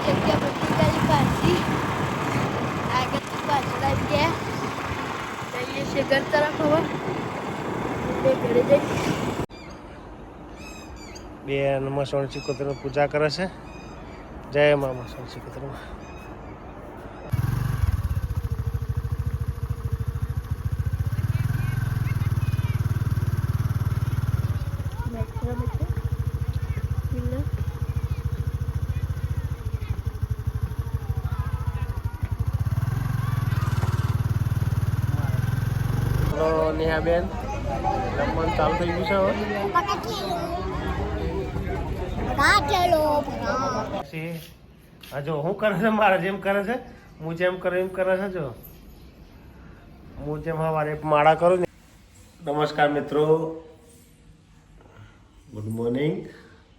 જગ્યા બધી ગાડી કાઢી આગળ પાછળ આવી ગયા જઈએ છીએ ઘર તરફ હવે ઘરે જઈ બે મસણ ચિકોતર પૂજા કરે છે જય મા મસણ ચિકોતર નેહાબેન રમવાનું ચાલુ થઈ ગયું છે હવે જો હું કરે છે મારે જેમ કરે છે હું જેમ કરે એમ કરે છે જો હું જેમ સવારે માળા કરું ને. નમસ્કાર મિત્રો, ગુડ મોર્નિંગ.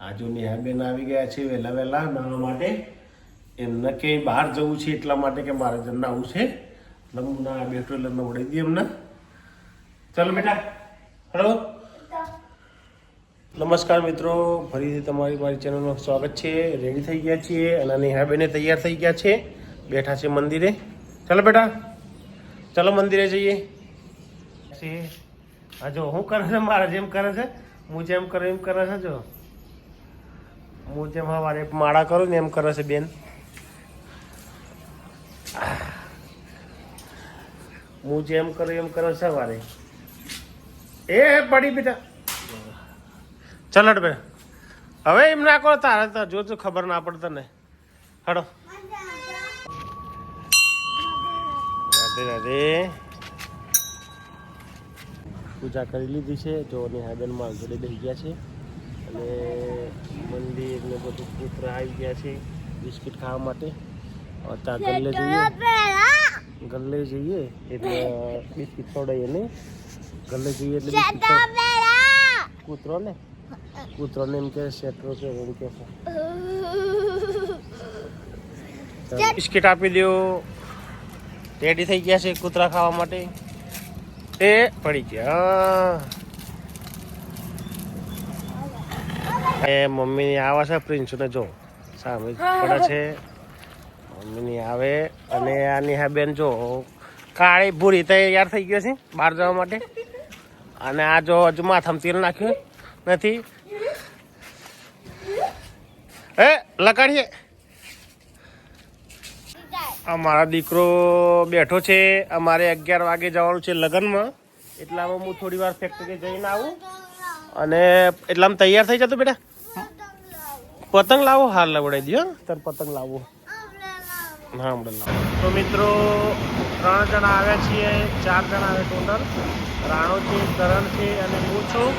આજુ નેહાબેન આવી ગયા છે વહેલા વહેલા નાવા માટે. એમને ક્યાંય બહાર જવું છે એટલા માટે કે મારે જઈને આવું છે એટલે હું ના બેઠો એટલે નવડાવી દઈએ એમને. ચાલો બેટા, હેલો. નમસ્કાર મિત્રો, ફરીથી તમારી મારી ચેનલમાં સ્વાગત છે. રેડી થઈ ગયા છીએ અને નેહાબેને તૈયાર થઈ ગયા છે, બેઠા છે મંદિરે. ચાલો બેટા, ચાલો મંદિરે જઈએ. હા જો હું કરે છે મારે જેમ કરે છે હું જેમ કરે એમ કરે છે જો હું જેમ સવારે માળા કરું ને એમ કરે છે બેન. હું જેમ કરું એમ કરે સવારે એ પડી બેટા. ચલો બેટા, હવે એમ ના કરો તારે તો જો ખબર ના પડે તને. હડો રાધે રાધે. પૂજા કરી લીધી છે જો નેહાબેન માલ જોડે બેસી ગયા છે અને મંદિર ને બધું પુત્ર આવી ગયા છે બિસ્કિટ ખાવા માટે. ત્યાં ગલ્લે જઈએ એટલે બિસ્કિટ ખવડાવીએ ને ગલ્લે જઈએ એટલે કૂતરોને એમ કે શેટરો છે એમ કે બિસ્કિટ આપી દો. રેડી થઈ ગયા છે કૂતરા ખાવા માટે. એ પડી ગયા એ મમ્મીની આવે છે પ્રિન્સને જો સામે પડે છે મમ્મીની આવે. અને આ નેહાબેન જો કાળી ભૂરી તૈયાર થઈ ગયો છે બહાર જવા માટે. અને આ જો હજુ માથામાં તેલ નાખ્યું નથી. એ લગાડીએ. અમારા દીકરો બેઠો છે. અમારે 11 વાગે જવાનું છે લગ્નમાં, એટલામાં હું થોડી વાર ફેક્ટરી જઈને આવું અને એટલામાં તૈયાર થઈ જતો. બેટા પતંગ લાવો, હાર લવડાવી દો. તાર પતંગ લાવો. હા હમણાં લાવો. તો મિત્રો 3 જણા આવ્યા છીએ, 4 જણા આવે ટોટલ. રાણો છે, કરણ છે અને હું છું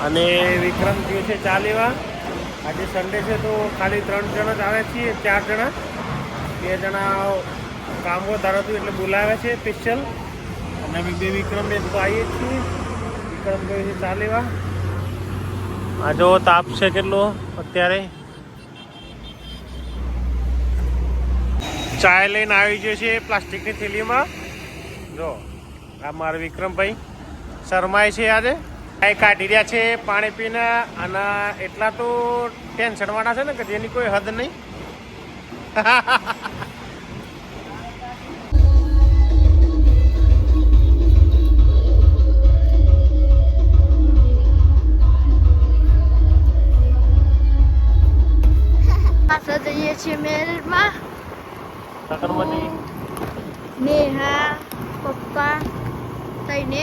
અને વિક્રમ જે છે ચા લેવા. આજે સન્ડે છે તો ખાલી 3 જણા જ આવ્યા છીએ. 4 જણા, 2 જણા કામ વધારે હતું એટલે બોલાવ્યા છે સ્પેશિયલ. અને અમે બે વિક્રમ બેન તો આવીએ છીએ. વિક્રમ ગયો છે ચા લેવા. આ જો તાપ છે કેટલો અત્યારે. ચાય લઈને આવી ગયો છે પ્લાસ્ટિકની થેલીમાં. જો આ મારા વિક્રમભાઈ શરમાય છે આજે. ચાય કાઢી રહ્યા છે પાણી પીને. અને એટલા તો ટેન્શનવાળા છે ને કે જેની કોઈ હદ નહીં. જઈએ છીએ મેલમાં. નેહા પપ્પા થઈને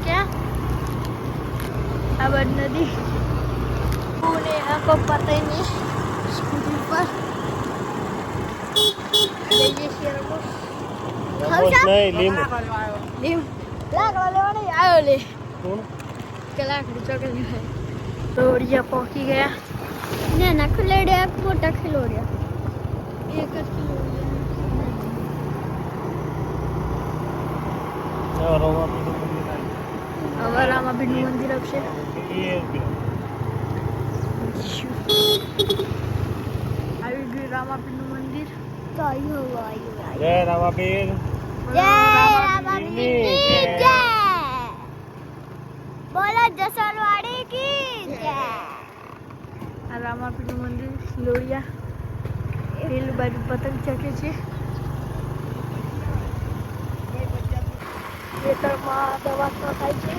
ક્યાં આ બધ નદી. નેહા પપ્પા થઈને સ્કૂટી પર જઈએ છીએ. લાકડા લેવા નહીં આવ્યો લે કે લાકડી ચોકડી તોડિયા પહોંચી ગયા. નાના ખિલોડિયા મોટા ખિલોડિયા એક જ ખિલોડિયા. હવે રામાપીરનું મંદિર આવશે. આવી ગયું રામાપીરનું મંદિર. જય રામાપીર. જય રામાપીર જય. બોલો જસલવાડી કી જય. આ રામાપીનું મંદિર લોરિયા પેલું બાજુ પતંગ ચકે છે. ખેતરમાં દવા થાય છે.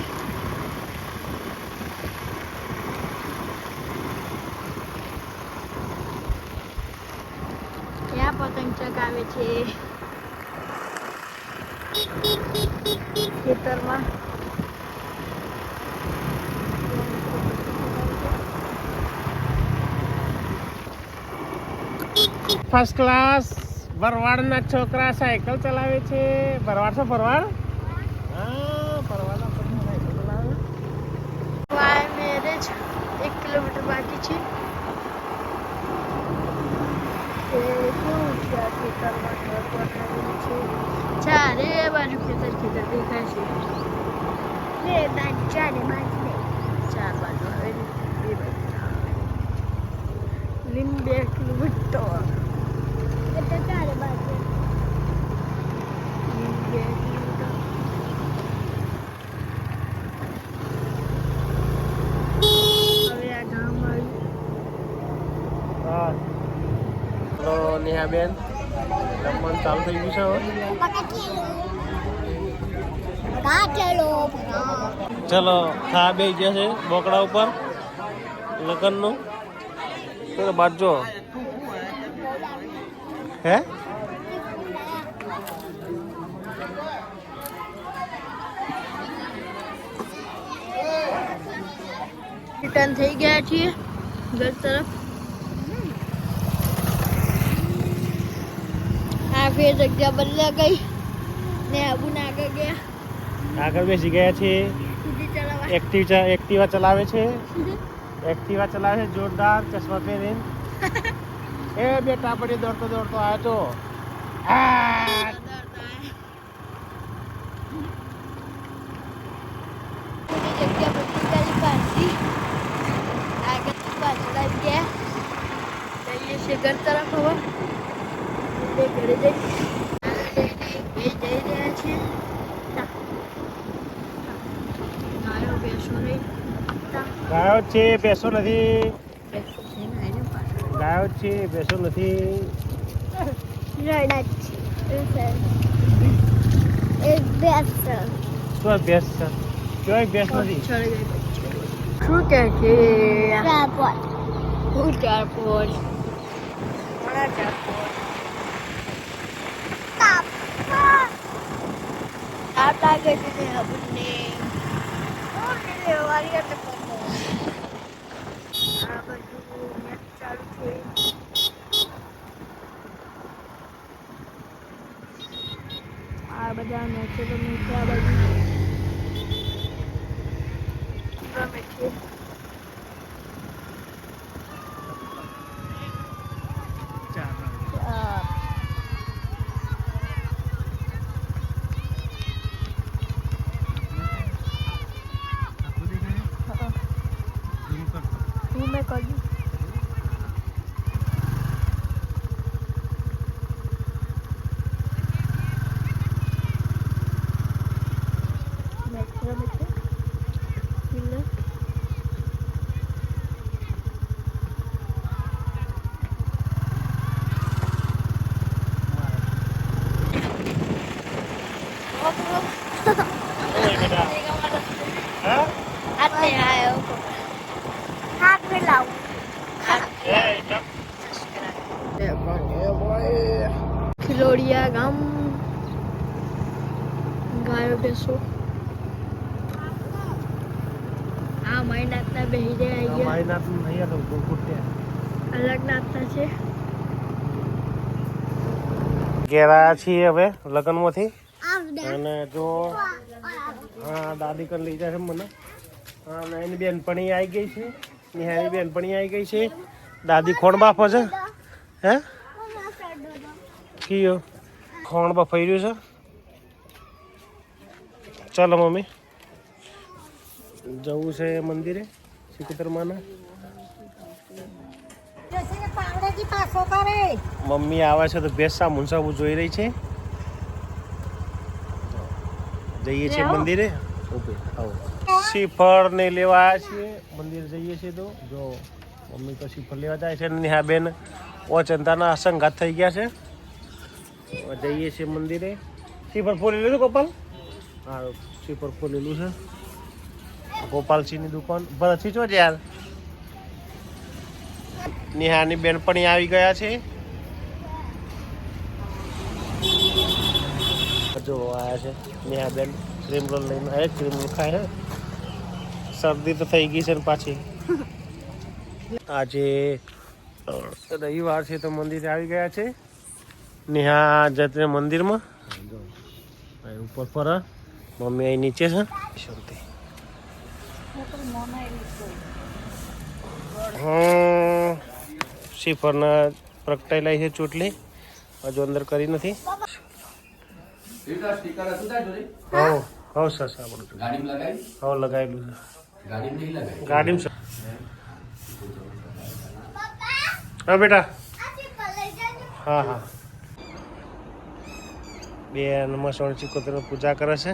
ત્યાં પતંગ ચગાવે છે ખેતરમાં. ફર્સ્ટ ક્લાસ ભરવાડના છોકરા સાયકલ ચલાવે છે. ભરવાડ છો ભરવાડ? હા, ભરવાડના છોકરા સાયકલ ચલાવે. મેરેજ 1 કિલોમીટર બાકી છે. ચારે બાજુ ખેતર ખેતર દેખાય છે. ચાર બાજુ હવે 2 બાજુ લીમ 2 કિલોમીટર. ચારે બાજુ લીમ 2 કિલોમીટર. હવે આ ગામ આવ્યું. હા. તો નેહાબેન રમવાનું ચાલુ થઈ ગયું છે હવે. ચલો ખા બે ગયા છે બોકડા ઉપર લગ્નનું. તો બાજુ હે રિટર્ન થઈ ગયા છીએ ઘર તરફ. આ ફેર જગ્યા બદલા ગઈ ને આબુને આગળ ગયા. આગળ બેસી ગયા છે. સ્કૂટી ચલાવવા. એક્ટિવા ચલાવે છે. એક્ટિવા ચલાવે છે જોરદાર ચશ્મા પહેરીને. એ બેટા પડી દોડતો દોડતો આવ્યો તો. જગ્યા બદલી કરી પાછી આગળ પાછળ આવી ગયા. જઈએ છીએ ઘર તરફ. હવે ઘરે જઈ રહ્યા છીએ. ગાયો બેસો નહીં. ગાયો છે બેસો નથી. બેસો છે ને એને પાછળ ગાયો છે બેસો નથી. રડા છે. એક બેસ શું ભેંસ છે? કયો ભેંસ નથી. શું કે છે? હું ચારપોટ. તાપ લાગે છે ને આપણને. લેવાની એટલે આ બધું મેચ ચાલુ છે. આ બધા મેચો તમે આ બાજુ રમે છે. मैं कर दूँ. हाथ में लाओ. खिलोड़िया गाम गायो बेसो. આ મહિનાના બેહી રહ્યા અહીંયા. મહિનાત નહીં હતો ગોકુટે અલગ નાતા છે. ઘેરા છીએ હવે લગ્નમાંથી. અને જો હા દાદી કન લઈ જાય છે મને. હા એની બેનપણી આવી ગઈ છે. નિહાની બેનપણી આવી ગઈ છે. દાદી ખોણ બાફો છે. હે કયો ખોણ બફાઈ રહ્યું છે. ચાલો મમ્મી જવું છે મંદિરે સિકુતરમાના. મમ્મી આવે છે તો ભેંસ સામું સામું જોઈ રહી છે. જઈએ છીએ મંદિરે. શ્રીફળ ને લેવા આવ્યા છીએ મંદિર જઈએ છીએ તો જો મમ્મી તો શીફર લેવા જાય છે ને હા બેન ચંદાના સંગાત થઈ ગયા છે. જઈએ છીએ મંદિરે. શીફર ફોલી લીધું ગોપાલ? હા શીફર ફોલેલું છે. ગોપાલસિંહની દુકાન ભરતસિંહ છો યાર. નિહાની બેનપણી આવી ગયા છે. જો આયા છે નેહા બેન ક્રીમ રોલ લઈને આવ્યા. ક્રીમ રોલ ખાય. શરદી તો થઈ ગઈ છે ને પાછી. આજે રવિવાર છે તો મંદિરે આવી ગયા છે. નેહા જતે મંદિરમાં ઉપર પર મમ્મી અહીં નીચે છે. શાંતિ. શીફરના પ્રગટાયેલા છે ચોટલી હજુ અંદર કરી નથી. હવ સર હવ લગાવેલું છે ગાડીમાં. હા બેટા. હા હા. બેન મસણ ચિકોતરની પૂજા કરે છે.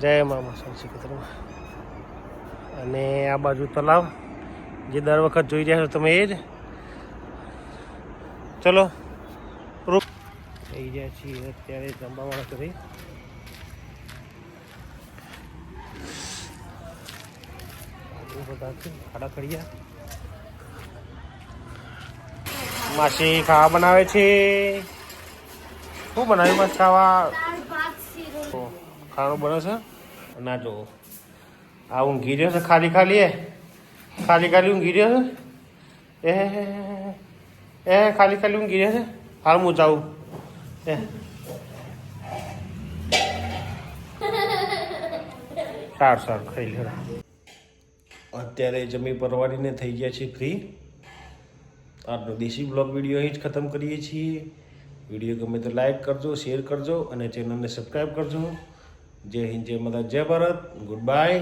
જય મા મસણ ચિકોતરમાં. અને આ બાજુ તલાવ જે દર વખત જોઈ રહ્યા છો તમે એ જ. ચલો રૂપ થઈ ગયા છીએ અત્યારે જમવાવાળા કરી. ખાડા ખડિયા. માસી ખાવા બનાવે છે. શું બનાવ્યું બસ ખાવા? ખાવાનું બને છે. ના જો આ ઊંઘી રહ્યો છે ખાલી ખાલી ઊંઘી રહ્યો છે. એ ખાલી ઊંઘી રહ્યો છે. હાલ હું જાઉં. સારું ખાઈ લે. અત્યારે જમી પરવાડીને થઈ ગયા છે ફ્રી. આજનો દેશી બ્લોગ વિડીયો અહીં જ ખતમ કરીએ છીએ. વિડીયો ગમે તો લાઈક કરજો, શેર કરજો અને ચેનલને સબસ્ક્રાઈબ કરજો. જય હિન્દ, જય માતા, જય ભારત. Good bye.